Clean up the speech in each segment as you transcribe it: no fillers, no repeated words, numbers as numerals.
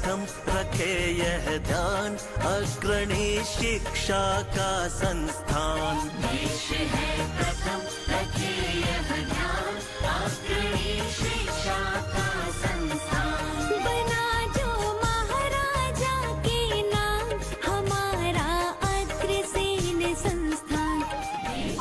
प्रथम रखे यह ध्यान, अग्रणी शिक्षा का संस्थान। देश है प्रथम रखे यह ध्यान, अग्रणी शिक्षा का संस्थान। बना जो महाराजा के नाम, हमारा अग्रसेन संस्थान।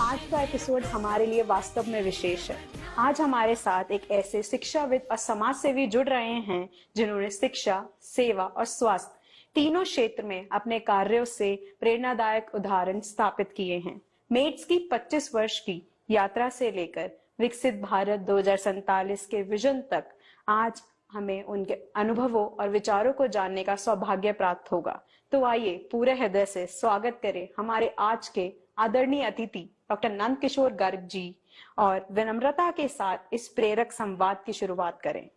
आज का एपिसोड हमारे लिए वास्तव में विशेष है। आज हमारे साथ एक ऐसे शिक्षाविद और समाज सेवी जुड़ रहे हैं जिन्होंने शिक्षा, सेवा और स्वास्थ्य तीनों क्षेत्र में अपने कार्यों से प्रेरणादायक उदाहरण स्थापित किए हैं। मेड्स की 25 वर्ष की यात्रा से लेकर विकसित भारत 2047 के विजन तक आज हमें उनके अनुभवों और विचारों को जानने का सौभाग्य प्राप्त होगा। तो आइए पूरे हृदय से स्वागत करें हमारे आज के आदरणीय अतिथि डॉक्टर नंद किशोर गर्ग जी और विनम्रता के साथ इस प्रेरक संवाद की शुरुआत करें।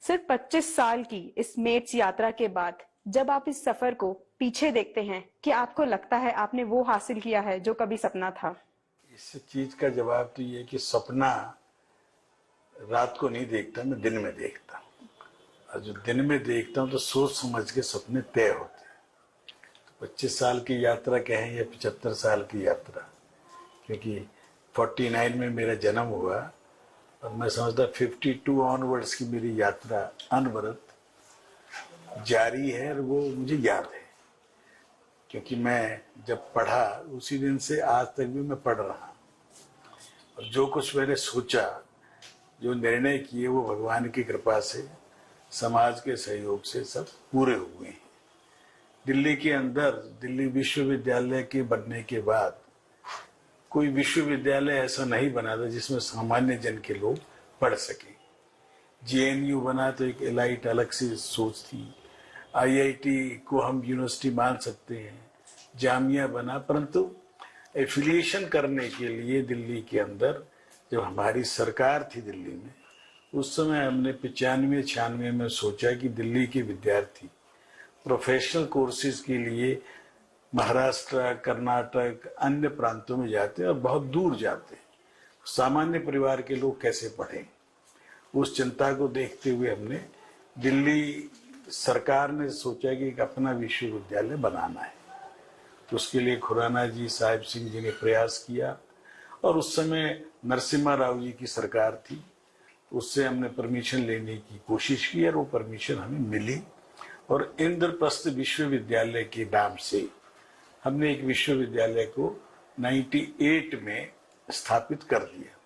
सिर्फ 25 साल की इस मेड्स यात्रा के बाद जब आप इस सफर को पीछे देखते हैं, कि आपको लगता है आपने वो हासिल किया है जो कभी सपना था? इस चीज का जवाब तो ये कि सपना रात को नहीं देखता, मैं दिन में देखता हूँ। और जो दिन में देखता हूँ तो सोच समझ के सपने तय होते हैं। तो 25 साल की यात्रा कहें या 75 साल की यात्रा, क्योंकि 49 में मेरा जन्म हुआ और मैं समझता 52 ऑनवर्ड्स की मेरी यात्रा अनवरत जारी है। और वो मुझे याद है क्योंकि मैं जब पढ़ा उसी दिन से आज तक भी मैं पढ़ रहा हूँ। और जो कुछ मैंने सोचा, जो निर्णय किए, वो भगवान की कृपा से, समाज के सहयोग से सब पूरे हुए हैं। दिल्ली के अंदर दिल्ली विश्वविद्यालय के बनने के बाद कोई विश्वविद्यालय ऐसा नहीं बना था जिसमें सामान्य जन के लोग पढ़ सके। जेएनयू बना तो एक एलाइट अलग सी सोच थी। आईआईटी को हम यूनिवर्सिटी मान सकते हैं, जामिया बना, परंतु एफिलिएशन करने के लिए दिल्ली के अंदर जब हमारी सरकार थी दिल्ली में, उस समय हमने 95-96 में सोचा कि दिल्ली के विद्यार्थी प्रोफेशनल कोर्सेज के लिए महाराष्ट्र, कर्नाटक, अन्य प्रांतों में जाते हैं और बहुत दूर जाते हैं। सामान्य परिवार के लोग कैसे पढ़ें, उस चिंता को देखते हुए हमने दिल्ली सरकार ने सोचा कि एक अपना विश्वविद्यालय बनाना है। तो उसके लिए खुराना जी, साहिब सिंह जी ने प्रयास किया और उस समय नरसिम्हा राव जी की सरकार थी। उससे हमने परमिशन लेने की कोशिश की और वो परमिशन हमें मिली और इंद्रप्रस्थ विश्वविद्यालय के नाम से हमने एक विश्वविद्यालय को 98 में स्थापित कर दिया।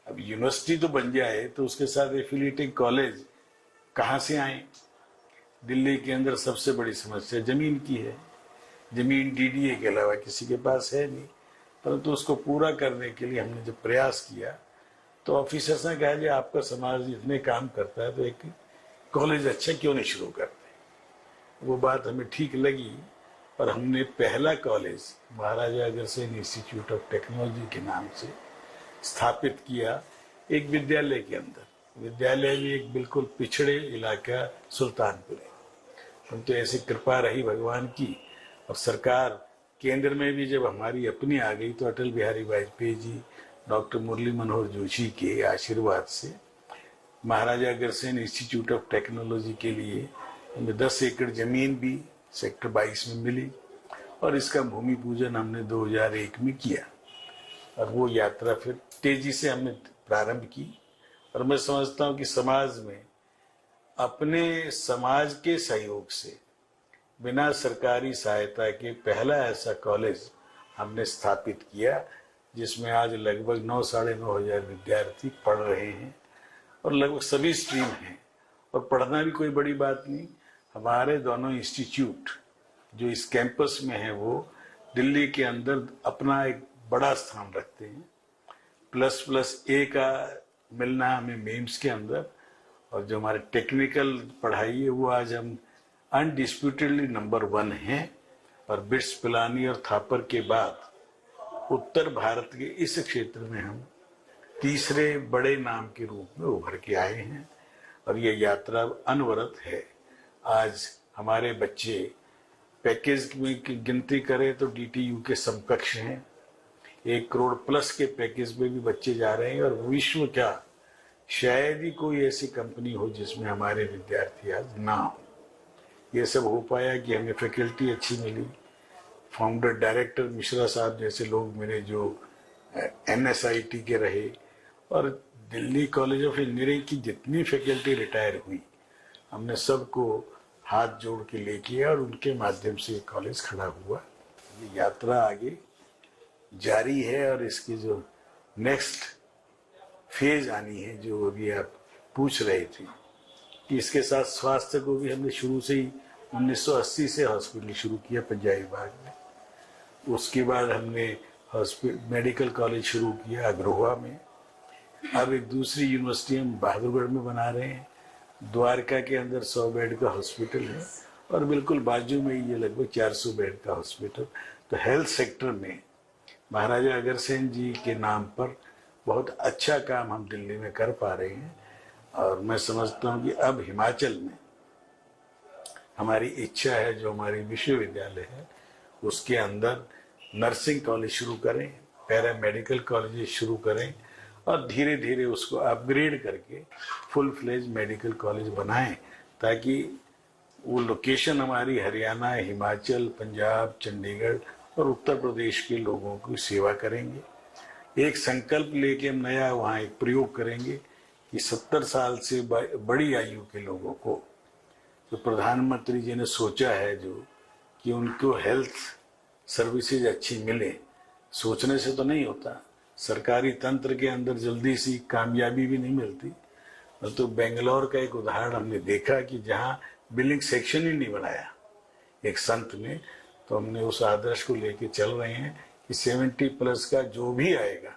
अब यूनिवर्सिटी तो बन जाए तो उसके साथ एफिलिएटिंग कॉलेज कहाँ से आए? दिल्ली के अंदर सबसे बड़ी समस्या जमीन की है। जमीन डीडीए के अलावा किसी के पास है नहीं। परंतु उसको पूरा करने के लिए हमने जब प्रयास किया तो ऑफिसर्स ने कहा जी आपका समाज इतने काम करता है तो एक कॉलेज अच्छा क्यों नहीं शुरू करते। वो बात हमें ठीक लगी और हमने पहला college Maharaja Agrasen institute of technology के नाम से स्थापित किया एक विद्यालय के अंदर। विद्यालय भी एक बिल्कुल पिछड़े इलाका सुल्तानपुर है, परंतु ऐसी कृपा रही भगवान की। और सरकार केंद्र में भी जब हमारी अपनी आ गई तो अटल बिहारी वाजपेयी जी, डॉक्टर मुरली मनोहर जोशी के आशीर्वाद से Maharaja Agrasen institute of technology के लिए हमें 10 एकड़ जमीन भी सेक्टर 22 में मिली और इसका भूमि पूजन हमने 2001 में किया। और वो यात्रा फिर तेजी से हमने प्रारंभ की। और मैं समझता हूँ कि समाज में अपने समाज के सहयोग से बिना सरकारी सहायता के पहला ऐसा कॉलेज हमने स्थापित किया जिसमें आज लगभग 9-9.5 हजार विद्यार्थी पढ़ रहे हैं और लगभग सभी स्ट्रीम हैं। और पढ़ना भी कोई बड़ी बात नहीं। हमारे दोनों इंस्टीट्यूट जो इस कैंपस में है वो दिल्ली के अंदर अपना एक बड़ा स्थान रखते हैं। ++A का मिलना हमें मेम्स के अंदर, और जो हमारे टेक्निकल पढ़ाई है वो आज हम अनडिस्प्यूटेडली नंबर 1 हैं। और बिट्स, पिलानी और थापर के बाद उत्तर भारत के इस क्षेत्र में हम तीसरे बड़े नाम के रूप में उभर के आए हैं। और ये यात्रा अनवरत है। आज हमारे बच्चे पैकेज में गिनती करें तो DTU के समकक्ष हैं। 1 करोड़+ के पैकेज में भी बच्चे जा रहे हैं। और विश्व क्या शायद ही कोई ऐसी कंपनी हो जिसमें हमारे विद्यार्थी आज ना हो। ये सब हो पाया कि हमें फैकल्टी अच्छी मिली, फाउंडर डायरेक्टर मिश्रा साहब जैसे लोग मेरे जो NSIT के रहे, और दिल्ली कॉलेज ऑफ इंजीनियरिंग की जितनी फैकल्टी रिटायर हुई, हमने सबको हाथ जोड़ के ले किया और उनके माध्यम से ये कॉलेज खड़ा हुआ। ये यात्रा आगे जारी है और इसकी जो नेक्स्ट फेज आनी है, जो अभी आप पूछ रहे थे, कि इसके साथ स्वास्थ्य को भी हमने शुरू से ही 1980 से हॉस्पिटल शुरू किया पंजाबी बाग में। उसके बाद हमने मेडिकल कॉलेज शुरू किया अग्रोहा में। अब एक दूसरी यूनिवर्सिटी हम बहादुरगढ़ में बना रहे हैं। द्वारका के अंदर 100 बेड का हॉस्पिटल है और बिल्कुल बाजू में ये लगभग 400 बेड का हॉस्पिटल। तो हेल्थ सेक्टर में महाराजा अग्रसेन जी के नाम पर बहुत अच्छा काम हम दिल्ली में कर पा रहे हैं। और मैं समझता हूँ कि अब हिमाचल में हमारी इच्छा है, जो हमारी विश्वविद्यालय है उसके अंदर नर्सिंग कॉलेज शुरू करें, पैरामेडिकल कॉलेज शुरू करें और धीरे धीरे उसको अपग्रेड करके फुल फ्लेज मेडिकल कॉलेज बनाएं, ताकि वो लोकेशन हमारी हरियाणा, हिमाचल, पंजाब, चंडीगढ़ और उत्तर प्रदेश के लोगों की सेवा करेंगे। एक संकल्प लेके हम नया वहाँ एक प्रयोग करेंगे कि 70 साल से बड़ी आयु के लोगों को, जो प्रधानमंत्री जी ने सोचा है जो कि उनको हेल्थ सर्विसेज अच्छी मिले, सोचने से तो नहीं होता। सरकारी तंत्र के अंदर जल्दी सी कामयाबी भी नहीं मिलती। तो बेंगलोर का एक उदाहरण हमने देखा कि जहाँ बिलिंग सेक्शन ही नहीं बनाया एक संत ने, तो हमने उस आदर्श को लेके चल रहे हैं कि 70+ का जो भी आएगा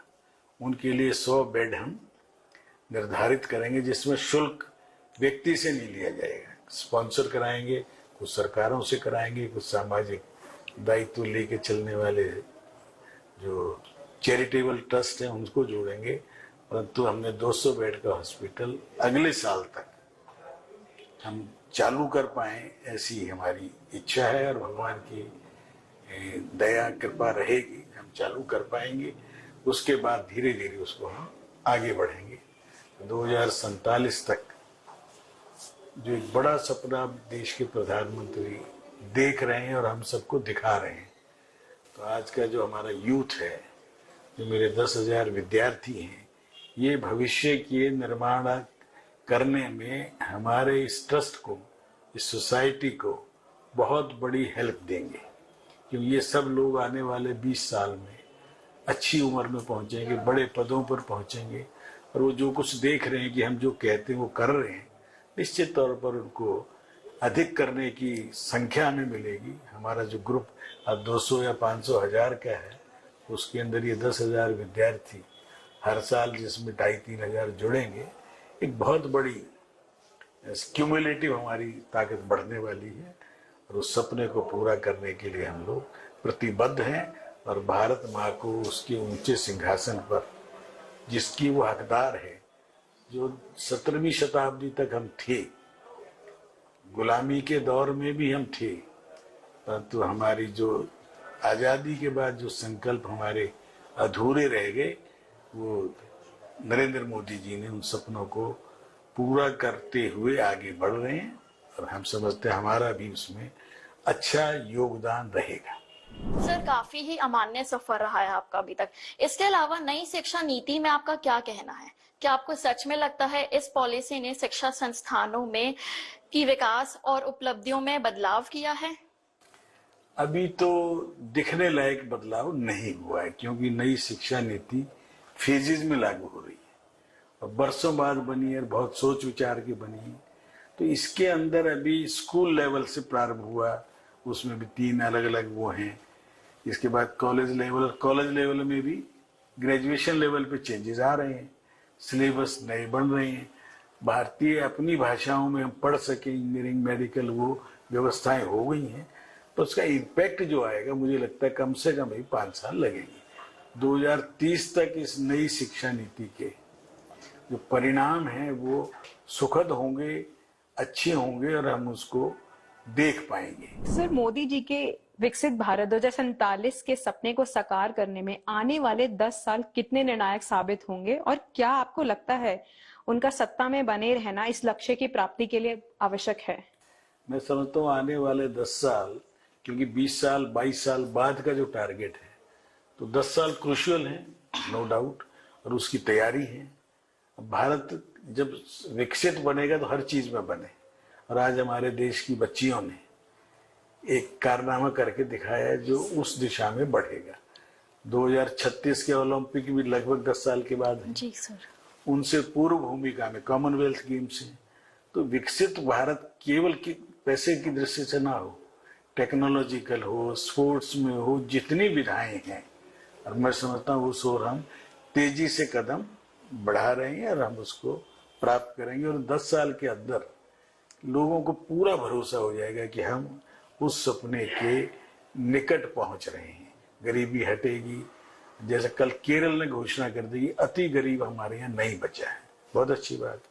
उनके लिए 100 बेड हम निर्धारित करेंगे, जिसमें शुल्क व्यक्ति से नहीं लिया जाएगा। स्पॉन्सर कराएंगे, कुछ सरकारों से कराएंगे, कुछ सामाजिक दायित्व लेके चलने वाले जो चैरिटेबल ट्रस्ट हैं उनको जोड़ेंगे। परंतु हमने 200 बेड का हॉस्पिटल अगले साल तक हम चालू कर पाए, ऐसी हमारी इच्छा है और भगवान की दया कृपा रहेगी, हम चालू कर पाएंगे। उसके बाद धीरे धीरे उसको हम आगे बढ़ेंगे। 2047 तक जो एक बड़ा सपना देश के प्रधानमंत्री देख रहे हैं और हम सबको दिखा रहे हैं, तो आज का जो हमारा यूथ है, जो मेरे 10,000 विद्यार्थी हैं, ये भविष्य के निर्माण करने में हमारे इस ट्रस्ट को, इस सोसाइटी को बहुत बड़ी हेल्प देंगे। क्योंकि ये सब लोग आने वाले 20 साल में अच्छी उम्र में पहुंचेंगे, बड़े पदों पर पहुंचेंगे, और वो जो कुछ देख रहे हैं कि हम जो कहते हैं वो कर रहे हैं, निश्चित तौर पर उनको अधिक करने की संख्या में मिलेगी। हमारा जो ग्रुप अब 200 या 500 हजार का है, उसके अंदर ये 10,000 विद्यार्थी हर साल, जिसमें 2,500-3 हजार जुड़ेंगे, एक बहुत बड़ी क्यूमुलेटिव हमारी ताकत बढ़ने वाली है। और उस सपने को पूरा करने के लिए हम लोग प्रतिबद्ध हैं और भारत माँ को उसके ऊंचे सिंहासन पर, जिसकी वो हकदार है, जो 17वीं शताब्दी तक हम थे, गुलामी के दौर में भी हम थे, परंतु हमारी जो आज़ादी के बाद जो संकल्प हमारे अधूरे रह गए, वो नरेंद्र मोदी जी ने उन सपनों को पूरा करते हुए आगे बढ़ रहे हैं और हम समझते हैं हमारा भी उसमें अच्छा योगदान रहेगा। सर, काफी ही अमान्य सफर रहा है आपका अभी तक। इसके अलावा नई शिक्षा नीति में आपका क्या कहना है? क्या आपको सच में लगता है इस पॉलिसी ने शिक्षा संस्थानों में की विकास और उपलब्धियों में बदलाव किया है? अभी तो दिखने लायक बदलाव नहीं हुआ है, क्योंकि नई शिक्षा नीति फेजेज में लागू हो रही है और बरसों बाद बनी है, बहुत सोच विचार की बनी है। तो इसके अंदर अभी स्कूल लेवल से प्रारंभ हुआ, उसमें भी 3 अलग अलग वो हैं। इसके बाद कॉलेज लेवल, और कॉलेज लेवल में भी ग्रेजुएशन लेवल पे चेंजेस आ रहे हैं, सिलेबस नए बन रहे हैं, भारतीय अपनी भाषाओं में हम पढ़ सकें, इंजीनियरिंग, मेडिकल, वो व्यवस्थाएं हो गई हैं। तो उसका इम्पैक्ट जो आएगा, मुझे लगता है कम से कम 5 साल लगेंगे। 2030 तक इस नई शिक्षा नीति के जो परिणाम हैं वो सुखद होंगे, अच्छे होंगे और हम उसको देख पाएंगे। सर, मोदी जी के विकसित भारत 2047 के सपने को साकार करने में आने वाले 10 साल कितने निर्णायक साबित होंगे और क्या आपको लगता है उनका सत्ता में बने रहना इस लक्ष्य की प्राप्ति के लिए आवश्यक है? मैं समझता हूँ आने वाले 10 साल, क्योंकि 20 साल 22 साल बाद का जो टारगेट है, तो 10 साल क्रूशियल है, नो डाउट, और उसकी तैयारी है। भारत जब विकसित बनेगा तो हर चीज में बने, और आज हमारे देश की बच्चियों ने एक कारनामा करके दिखाया है जो उस दिशा में बढ़ेगा। 2036 के ओलंपिक भी लगभग 10 साल के बाद है। जी सर। उनसे पूर्व भूमिका में कॉमनवेल्थ गेम्स है। तो विकसित भारत केवल पैसे की दृष्टि से ना हो, टेक्नोलॉजिकल हो, स्पोर्ट्स में हो, जितनी विधाएं हैं, और मैं समझता हूँ उस ओर हम तेजी से कदम बढ़ा रहे हैं और हम उसको प्राप्त करेंगे। और 10 साल के अंदर लोगों को पूरा भरोसा हो जाएगा कि हम उस सपने के निकट पहुंच रहे हैं। गरीबी हटेगी, जैसे कल केरल ने घोषणा कर दी, अति गरीब हमारे यहाँ नहीं बचा है। बहुत अच्छी बात।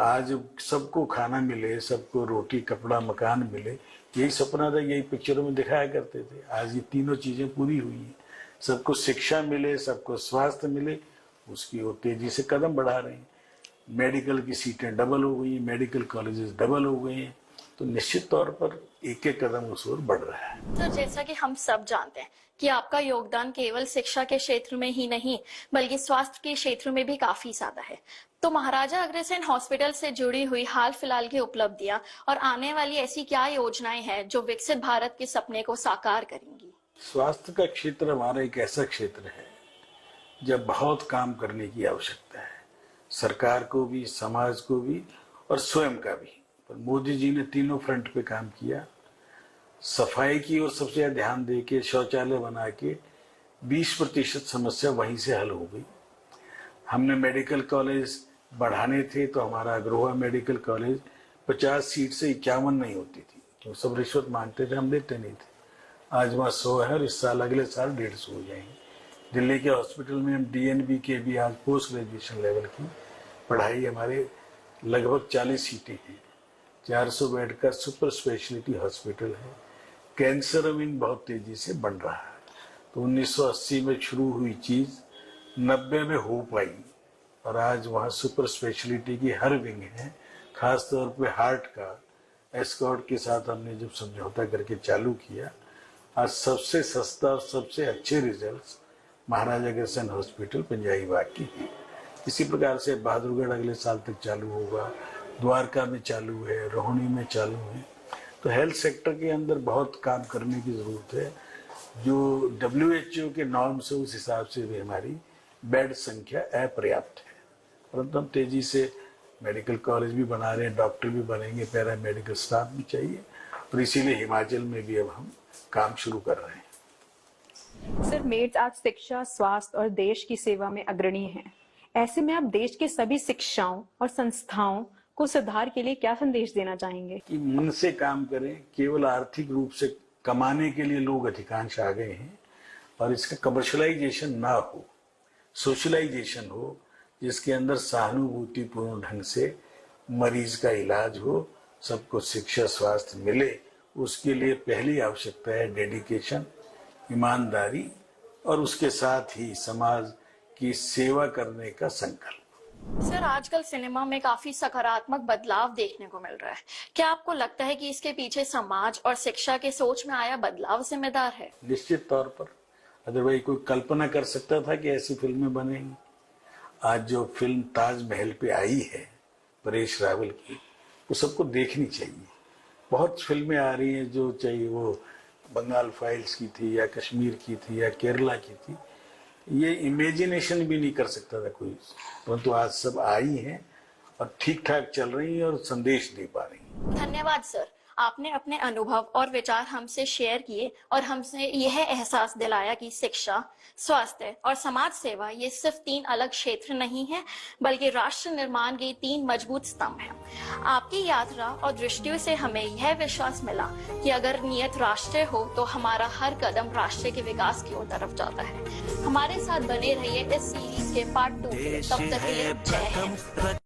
आज सबको खाना मिले, सबको रोटी कपड़ा मकान मिले, यही सपना था, यही पिक्चरों में दिखाया करते थे। आज ये तीनों चीजें पूरी हुई हैं। सबको शिक्षा मिले, सबको स्वास्थ्य मिले, उसकी ओर तेजी से कदम बढ़ा रहे हैं। मेडिकल की सीटें डबल हो गई, मेडिकल कॉलेजेस डबल हो गए हैं। तो निश्चित तौर पर एक एक कदम उस ओर बढ़ रहा है। तो जैसा कि हम सब जानते हैं कि आपका योगदान केवल शिक्षा के क्षेत्र में ही नहीं बल्कि स्वास्थ्य के क्षेत्र में भी काफी ज्यादा है। तो महाराजा अग्रसेन हॉस्पिटल से जुड़ी हुई हाल फिलहाल की उपलब्धियां और आने वाली ऐसी क्या योजनाएं हैं जो विकसित भारत के सपने को साकार करेंगी? स्वास्थ्य का क्षेत्र हमारा एक ऐसा क्षेत्र है जब बहुत काम करने की आवश्यकता है, सरकार को भी, समाज को भी और स्वयं का भी। पर मोदी जी ने तीनों फ्रंट पे काम किया। सफाई की ओर सबसे ज्यादा ध्यान देके शौचालय बना के 20% समस्या वहीं से हल हो गई। हमने मेडिकल कॉलेज बढ़ाने थे तो हमारा अग्रोहा मेडिकल कॉलेज 50 सीट से 51 नहीं होती थी, क्योंकि सब रिश्वत मांगते थे, हम देते नहीं थे। आज वहाँ 100 है और इस साल अगले साल 150 हो जाएंगे। दिल्ली के हॉस्पिटल में हम DNB के भी आज पोस्ट ग्रेजुएशन लेवल की पढ़ाई, हमारे लगभग 40 सीटें हैं। 400 बेड का सुपर स्पेशलिटी हॉस्पिटल है। कैंसर विंग बहुत तेजी से बन रहा है। तो 1980 में शुरू हुई चीज 90 में हो पाई, और आज वहाँ सुपर स्पेशलिटी की हर विंग है। खासतौर पे हार्ट का एस्कॉर्ट के साथ हमने जब समझौता करके चालू किया, आज सबसे सस्ता और सबसे अच्छे रिजल्ट्स महाराजा अग्रसेन हॉस्पिटल पंजाबी बाग की है। इसी प्रकार से बहादुरगढ़ अगले साल तक चालू होगा, द्वारका में चालू है, रोहिणी में चालू है। तो हेल्थ सेक्टर के अंदर बहुत काम करने की जरूरत है। जो WHO के नॉर्म से उस हिसाब से भी हमारी बेड संख्या अपर्याप्त है, परंतु हम तेजी से मेडिकल कॉलेज भी बना रहे हैं, डॉक्टर भी बनेंगे, पैरा मेडिकल स्टाफ भी चाहिए, और इसीलिए हिमाचल में भी अब हम काम शुरू कर रहे हैं। सर, मेड्स आज शिक्षा, स्वास्थ्य और देश की सेवा में अग्रणी हैं। ऐसे में आप देश के सभी शिक्षाओं और संस्थाओं को सुधार के लिए क्या संदेश देना चाहेंगे? कि मन से काम करें। केवल आर्थिक रूप से कमाने के लिए लोग अधिकांश आ गए हैं, और इसका कमर्शलाइजेशन ना हो, सोशलाइजेशन हो, जिसके अंदर सहानुभूतिपूर्ण ढंग से मरीज का इलाज हो, सबको शिक्षा स्वास्थ्य मिले। उसके लिए पहली आवश्यकता है डेडिकेशन, ईमानदारी, और उसके साथ ही समाज की सेवा करने का संकल्प। सर, आजकल सिनेमा में काफी सकारात्मक बदलाव देखने को मिल रहा है। क्या आपको लगता है कि इसके पीछे समाज और शिक्षा के सोच में आया बदलाव जिम्मेदार है? निश्चित तौर पर। अदरवाइज कोई कल्पना कर सकता था कि ऐसी फिल्में बनेंगी? आज जो फिल्म ताजमहल पे आई है परेश रावल की, वो सबको देखनी चाहिए। बहुत फिल्में आ रही हैं जो चाहिए वो बंगाल फाइल्स की थी या कश्मीर की थी या केरला की थी, ये इमेजिनेशन भी नहीं कर सकता था कोई, परंतु आज सब आई हैं और ठीक ठाक चल रही हैं और संदेश दे पा रही हैं। धन्यवाद सर, आपने अपने अनुभव और विचार हमसे शेयर किए और हमसे यह एहसास दिलाया कि शिक्षा, स्वास्थ्य और समाज सेवा ये सिर्फ 3 अलग क्षेत्र नहीं है, बल्कि राष्ट्र निर्माण के 3 मजबूत स्तंभ हैं। आपकी यात्रा और दृष्टियों से हमें यह विश्वास मिला कि अगर नियत राष्ट्रीय हो तो हमारा हर कदम राष्ट्र के विकास की ओर तरफ जाता है। हमारे साथ बने रहिए इस सीरीज के पार्ट 2 के लिए। तब तक के लिए जय हिंद।